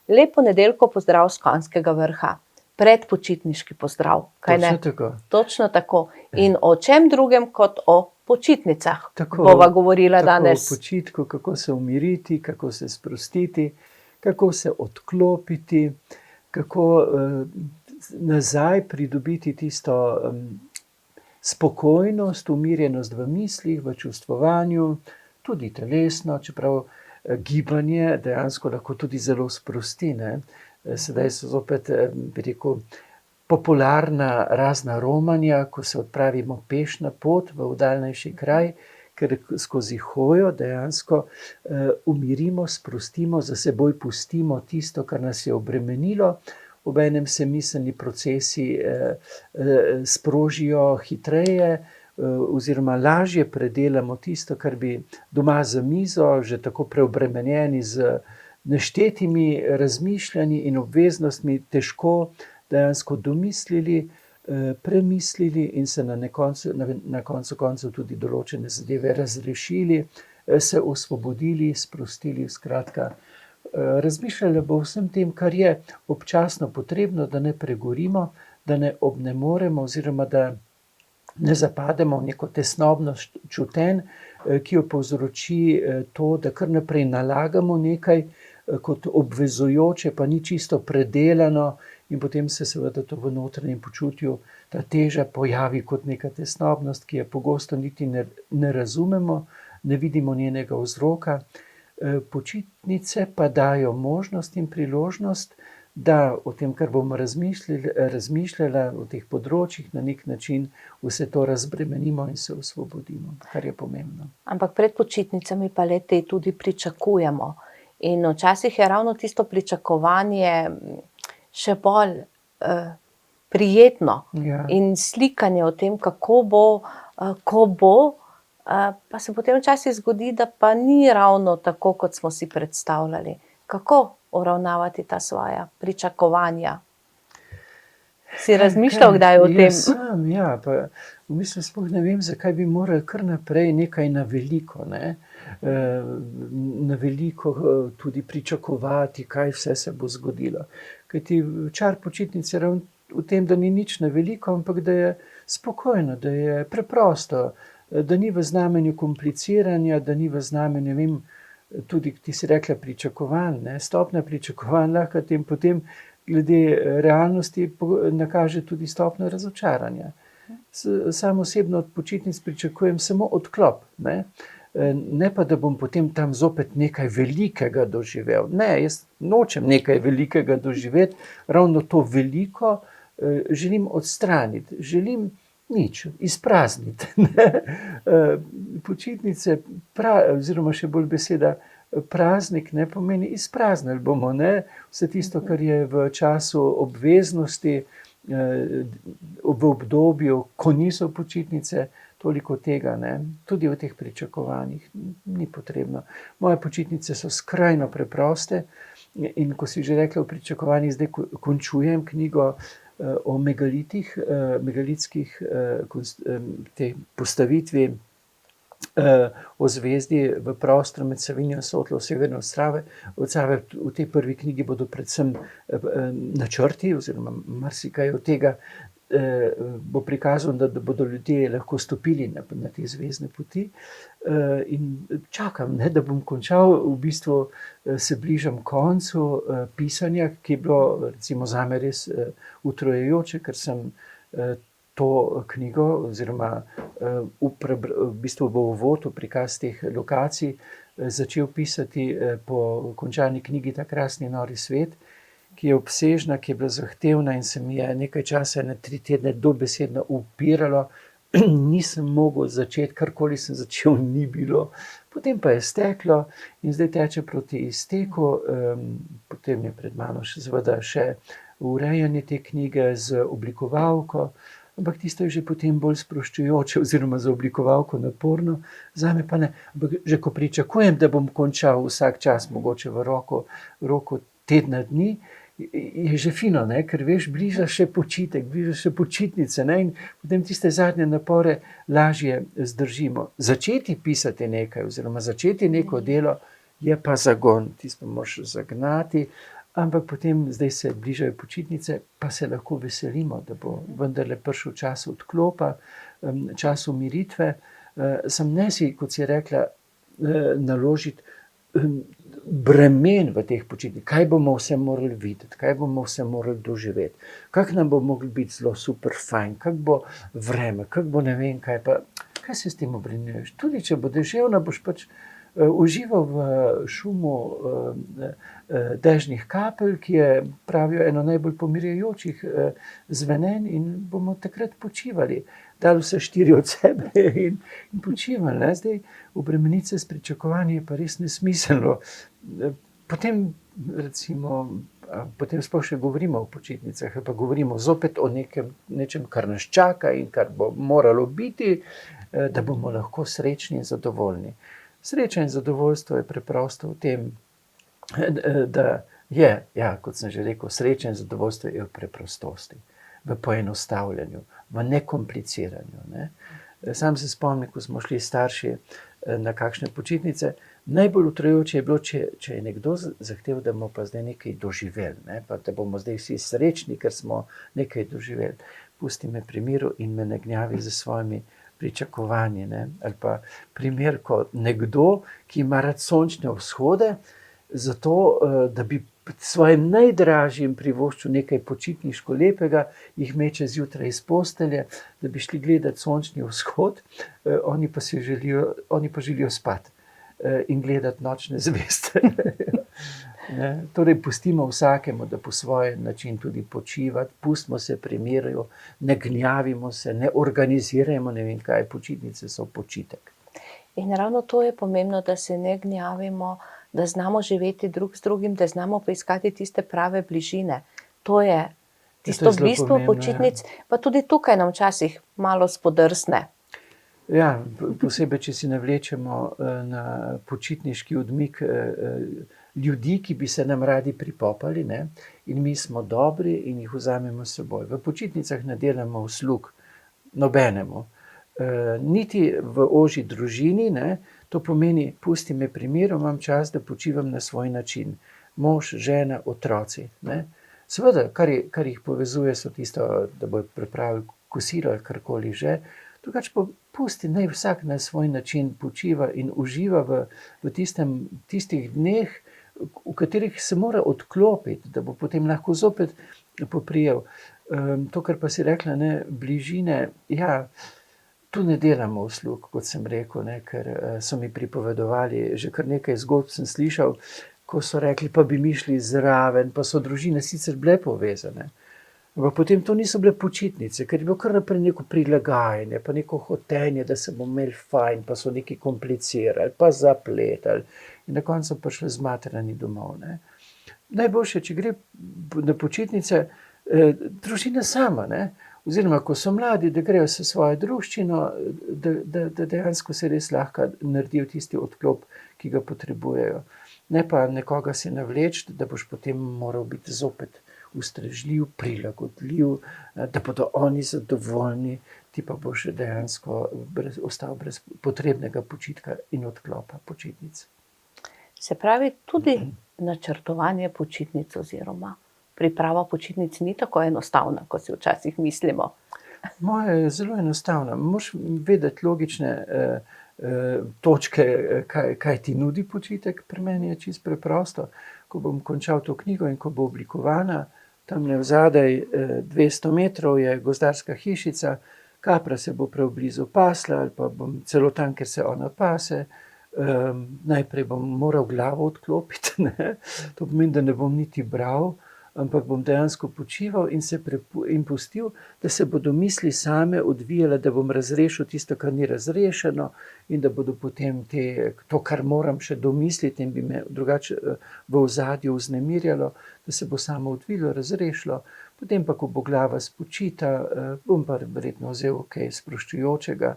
Lep ponedeljkov pozdrav s Konjskega vrha. Predpočitniški pozdrav, kaj ne? Točno tako. Točno tako. In o čem drugem kot o počitnicah Tako, bova govorila danes. Tako o počitku, kako se umiriti, kako se sprostiti, kako se odklopiti, kako nazaj pridobiti tisto spokojnost, umirjenost v mislih, v čustvovanju, tudi telesno, čeprav gibanje dejansko lahko tudi zelo sprosti, ne. Sedaj so zopet, bi rekel, popularna razna romanja, ko se odpravimo peš na pot v oddaljnejši kraj, ker skozi hojo dejansko umirimo, sprostimo, za seboj pustimo tisto, kar nas je obremenilo, obenem se miselni procesi sprožijo hitreje, oziroma lažje predelamo tisto, kar bi doma za mizo, že tako preobremenjeni z neštetimi razmišljanji in obveznostmi, težko dejansko domislili, premislili in se na koncu koncev tudi določene zadeve razrešili, se osvobodili, sprostili, skratka, razmišljali bo o vsem tem, kar je občasno potrebno, da ne pregorimo, da ne obnemoremo oziroma da ne zapademo v neko tesnobnost čutenj, ki jo povzroči to, da kar naprej nalagamo nekaj kot obvezujoče, pa ni čisto predelano, in potem se seveda to v notranjem počutju, ta teža pojavi kot neka tesnobnost, ki je pogosto niti ne razumemo, ne vidimo njenega vzroka. Počitnice pa dajo možnost in priložnost, da o tem, kar bomo razmišljala o teh področjih, na nek način vse to razbremenimo in se osvobodimo, kar je pomembno. Ampak pred počitnicami pa le-te tudi pričakujemo. In včasih je ravno tisto pričakovanje še bolj prijetno. Ja. In slikanje o tem, kako bo, ko bo, pa se potem včasih zgodi, da pa ni ravno tako, kot smo si predstavljali. Kako uravnavati ta svoja pričakovanja? Si razmišljal kdaj o tem? Jaz sem, ja, pa v bistvu sploh ne vem, zakaj bi morali kar naprej nekaj na veliko, ne. Na veliko tudi pričakovati, kaj vse se bo zgodilo. Kajti čar počitnic je ravno v tem, da ni nič na veliko, ampak da je spokojno, da je preprosto, da ni v znamenju kompliciranja, da ni v znamenju, ne vem, tudi ti si rekla pričakovanj, ne, stopnja pričakovanj lahko potem glede realnosti nakaže tudi stopnjo razočaranja. Sam osebno od počitnic pričakujem samo odklop, ne. Ne pa, da bom potem tam zopet nekaj velikega doživel. Ne, jaz nočem nekaj velikega doživeti, ravno to veliko želim odstraniti, želim nič, izprazniti, ne. Počitnice, oziroma še bolj beseda praznik, ne, pomeni izpraznili bomo, ne, vse tisto, kar je v času obveznosti, v obdobju, ko niso počitnice, toliko tega, ne, tudi v teh pričakovanjih ni potrebno. Moje počitnice so skrajno preproste in ko si že rekla o pričakovanjih, zdaj končujem knjigo o megalitskih tej postavitvi o zvezdi v prostoru med Savinjo in Sotlo severno od Save. Od Save v tej prvi knjigi bodo predvsem načrti oziroma marsikaj od tega bo prikazano, da bodo ljudje lahko stopili na te zvezdne poti. In čakam, ne, da bom končal, v bistvu se bližam koncu pisanja, ki je bilo recimo zame res utrujajoče, ker sem to knjigo oziroma v bistvu v uvodu prikaz teh lokacij začel pisati po končani knjigi Ta krasni nori svet, ki je obsežna, ki je bila zahtevna in se mi je nekaj časa, 3 tedne dobesedno upiralo. Nisem mogel začeti, karkoli sem začel, ni bilo. Potem pa je steklo in zdaj teče proti izteku, potem je pred mano seveda še urejanje te knjige z oblikovalko, ampak tisto je že potem bolj sproščujoče oziroma za oblikovalko naporno, zame pa ne. Ampak že ko pričakujem, da bom končal vsak čas, mogoče v roku tedna dni, je že fino, ne, ker veš, bliža še počitek, bliža še počitnice, ne, in potem tiste zadnje napore lažje zdržimo. Začeti pisati nekaj oziroma začeti neko delo je pa zagon, tisto moraš zagnati, Ampak potem, zdaj se bližajo počitnice, pa se lahko veselimo, da bo vendarle prišel čas odklopa, čas umiritve. Sam ne si, kot si rekla, naložiti bremen v teh počitnicah. Kaj bomo vse morali videti, kaj bomo vse morali doživeti, kako nam bo mogli biti zelo super fajn, kako bo vreme, kako bo ne vem kaj, pa kaj se s tem obremenjuješ. Tudi če bo deževno, boš pač užival v šumu dežnih kapelj, ki je, pravijo, eno najbolj pomirjajočih zvenenj, in bomo takrat počivali. Dali vse 4 od sebe in počivali. Ne? Zdaj, obremeniti se s pričakovanji je pa res nesmiselno. Potem, recimo, potem sploh še govorimo o počitnicah, pa govorimo zopet o nečem, kar nas čaka in kar bo moralo biti, da bomo lahko srečni in zadovoljni. Sreča in zadovoljstvo je preprosto v tem, da je, ja, kot sem že rekel, sreča in zadovoljstvo je v preprostosti, v poenostavljanju, v nekompliciranju. Ne? Sam se spomnim, ko smo šli starši na kakšne počitnice, najbolj utrajajoče je bilo, če je nekdo zahteval, da bomo pa zdaj nekaj doživeli, ne? Pa da bomo zdaj vsi srečni, ker smo nekaj doživeli. Pusti me pri miru in me ne gnjavi za svojimi pričakovanji. Ne? Ali pa primer, ko nekdo, ki ima rad sončne vzhode, zato, da bi svojim najdražjim privoščil nekaj počitniško lepega, jih meče zjutraj iz postelje, da bi šli gledati sončni vzhod, oni pa želijo spati in gledati nočne zvezde. Torej, pustimo vsakemu, da po svoj način tudi počiva, pustimo se pri miru, ne gnjavimo se, ne organizirajmo, ne vem kaj, počitnice so počitek. In ravno to je pomembno, da se ne gnjavimo, da znamo živeti drug z drugim, da znamo poiskati tiste prave bližine. To je tisto bistvo počitnic, pa tudi tukaj nam včasih malo spodrsne. Ja, posebej, če si navlečemo na počitniški odmik ljudi, ki bi se nam radi pripopali, ne? In mi smo dobri in jih vzamemo s seboj. V počitnicah ne delamo uslug nobenemu. Niti v ožji družini, ne? To pomeni, pusti me pri miru, imam čas, da počivam na svoj način. Mož, žena, otroci. Ne? Seveda, kar jih povezuje, so tisto, da bojo pripravili kosilo ali karkoli že. Drugače pa pusti, naj vsak na svoj način počiva in uživa v tistih dneh, v katerih se mora odklopiti, da bo potem lahko zopet poprijel. To, kar pa si rekla, ne, bližine, ja, tu ne delamo uslug, kot sem rekel, ne, ker so mi pripovedovali, že kar nekaj zgodb sem slišal, ko so rekli, pa bi mi šli zraven, pa so družine sicer bile povezane. Ampak potem to niso bile počitnice, ker je bilo kar naprej neko prilagajanje, pa neko hotenje, da se bomo imeli fajn, pa so neki komplicirali, pa zapletali. In na koncu so prišli zmatrani domov. Ne. Najboljše, če gre na počitnice, družina sama, ne. Oziroma, ko so mladi, da grejo s svojo druščino, da dejansko se res lahko naredijo tisti odklop, ki ga potrebujejo. Ne pa nekoga si navleči, da boš potem moral biti zopet ustrežljiv, prilagodljiv, da bodo oni zadovoljni, ti pa boš dejansko ostal brez potrebnega počitka in odklopa počitnic. Se pravi, tudi načrtovanje počitnic oziroma priprava počitnic ni tako enostavna, kot si včasih mislimo. Moja je zelo enostavna. Moraš vedeti logične točke, kaj ti nudi počitek. Pri meni je čisto preprosto. Ko bom končal to knjigo in ko bo oblikovana, tamle vzadaj 200 metrov je gozdarska hišica, kapra se bo prav blizu pasla, ali pa bom celo tam, ker se ona pase. Najprej bom moral glavo odklopiti, ne? To pomeni, da ne bom niti bral, ampak bom dejansko počival in pustil, da se bodo misli same odvijale, da bom razrešil tisto, kar ni razrešeno, in da bodo potem to, kar moram še domisliti in bi me drugače v ozadju vznemirjalo, da se bo samo odvilo, razrešilo. Potem pa, ko bo glava spočita, bom pa verjetno vzel kaj sproščujočega.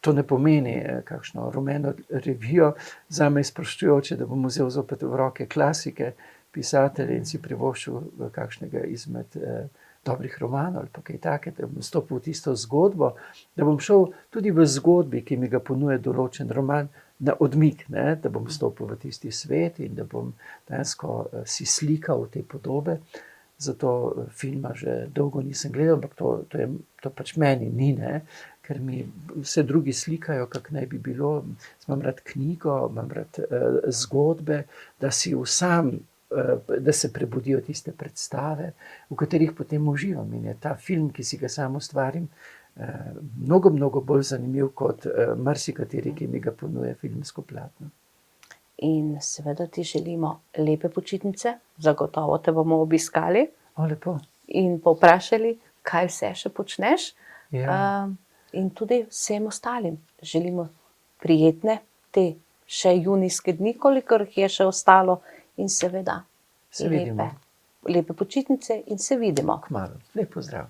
To ne pomeni kakšno rumeno revijo, zame je sproščujoče, da bom vzel zopet v roke klasike, pisatelje in si privoščil kakšnega izmed dobrih romanov ali pa kaj take, da bom stopil v tisto zgodbo, da bom šel tudi v zgodbi, ki mi ga ponuja določen roman, na odmik, ne, da bom stopil v tisti svet in da bom dejansko si slikal te podobe. Zato filma že dolgo nisem gledal, ampak to pač meni ni, ne, ker mi vse drugi slikajo, kak naj bi bilo. Imam rad knjigo, imam rad zgodbe, da si sam, da se prebudijo tiste predstave, v katerih potem uživam. In je ta film, ki si ga sam ustvarim, mnogo, mnogo bolj zanimiv kot marsikateri, ki mi ga ponuja filmsko platno. In seveda ti želimo lepe počitnice, zagotovo te bomo obiskali Lepo. in povprašali, kaj vse še počneš. Ja. In tudi vsem ostalim želimo prijetne te še junijske dni, kolikor jih je še ostalo, in seveda Se vidimo. lepe počitnice in se vidimo. Kmalu. Lep pozdrav.